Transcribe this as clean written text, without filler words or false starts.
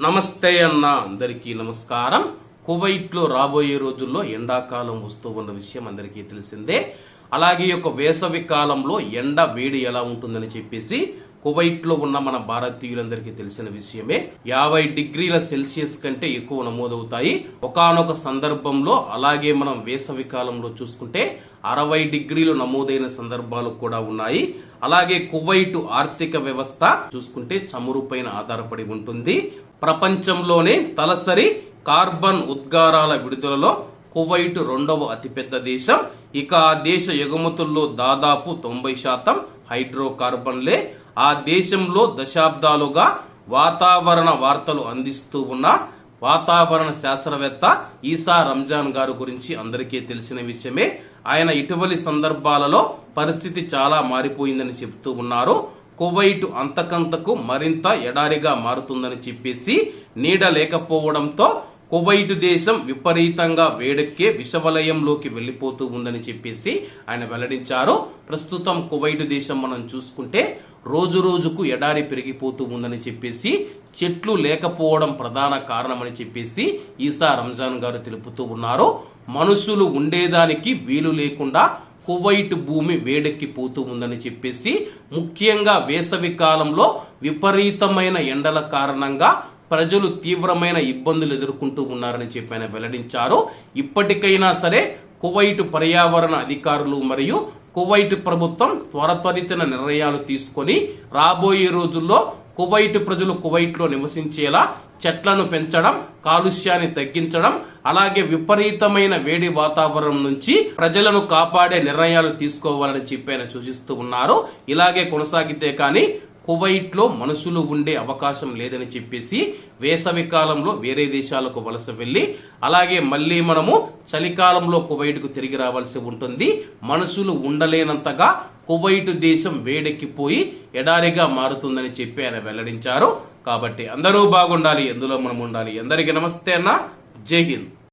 నమస్తే అన్న, అందరికీ నమస్కారం. కువైట్ లో రాబోయే రోజుల్లో ఎండాకాలం వస్తూ ఉన్న విషయం అందరికీ తెలిసిందే. అలాగే ఒక వేసవి కాలంలో ఎండ వేడి ఎలా ఉంటుందని చెప్పేసి కువైట్ లో ఉన్న మన భారతీయులందరికీ తెలిసిన విషయమే. 50 డిగ్రీల సెల్సియస్ కంటే ఎక్కువ నమోదవుతాయి. ఒకానొక సందర్భంలో అలాగే మనం వేసవి కాలంలో చూసుకుంటే 60 డిగ్రీలు నమోదైన సందర్భాలు కూడా ఉన్నాయి. అలాగే కువైట్ ఆర్థిక వ్యవస్థ చూసుకుంటే చమురు పైన ఆధారపడి ఉంటుంది. ప్రపంచంలోనే తలసరి కార్బన్ ఉద్గారాల విడుదలలో కువైట్ 2వ అతిపెద్ద దేశం. ఇక ఆ దేశ ఎగుమతుల్లో దాదాపు 90% హైడ్రోకార్బన్లే. ఆ దేశంలో దశాబ్దాలుగా వాతావరణ వార్తలు అందిస్తూ ఉన్న వాతావరణ శాస్త్రవేత్త ఈసా రంజాన్ గారు గురించి అందరికీ తెలిసిన విషయమే. ఆయన ఇటీవలి సందర్భాలలో పరిస్థితి చాలా మారిపోయిందని చెబుతూ ఉన్నారు. కువైట్ అంతకంతకు మరింత ఎడారిగా మారుతుందని చెప్పేసి నీడ లేకపోవడంతో కువైట్ దేశం విపరీతంగా వేడెక్కే విషవలయంలోకి వెళ్లిపోతూ ఉందని చెప్పేసి ఆయన వెల్లడించారు. ప్రస్తుతం కువైట్ దేశం మనం చూసుకుంటే రోజు రోజుకు ఎడారి పెరిగిపోతూ ఉందని చెప్పేసి చెట్లు లేకపోవడం ప్రధాన కారణమని చెప్పేసి ఈసా రంజాన్ గారు తెలుపుతూ ఉన్నారు. మనుషులు ఉండేదానికి వీలు లేకుండా కువైట్ భూమి వేడెక్కిపోతూ ఉందని చెప్పేసి ముఖ్యంగా వేసవి కాలంలో విపరీతమైన ఎండల కారణంగా ప్రజలు తీవ్రమైన ఇబ్బందులు ఎదుర్కొంటూ ఉన్నారని చెప్పి ఆయన వెల్లడించారు. ఇప్పటికైనా సరే కువైట్ పర్యావరణ అధికారులు మరియు కువైట్ ప్రభుత్వం త్వరితగతిన నిర్ణయాలు తీసుకొని రాబోయే రోజుల్లో కువైట్ ప్రజలు కువైట్ లో నివసించేలా చెట్లను పెంచడం, కాలుష్యాన్ని తగ్గించడం, అలాగే విపరీతమైన వేడి వాతావరణం నుంచి ప్రజలను కాపాడే నిర్ణయాలు తీసుకోవాలని చెప్పి ఆయన సూచిస్తూ ఉన్నారు. ఇలాగే కొనసాగితే కానీ కువైట్ లో మనుషులు ఉండే అవకాశం లేదని చెప్పేసి వేసవి కాలంలో వేరే దేశాలకు వలస వెళ్లి అలాగే మళ్లీ మనము చలికాలంలో కువైట్ కు తిరిగి రావాల్సి ఉంటుంది. మనుషులు ఉండలేనంతగా కువైట్ దేశం వేడెక్కిపోయి ఎడారిగా మారుతుందని చెప్పి ఆయన వెల్లడించారు. కాబట్టి అందరూ బాగుండాలి, ఎందులో మనం ఉండాలి. అందరికీ నమస్తే అన్న, జై హింద్.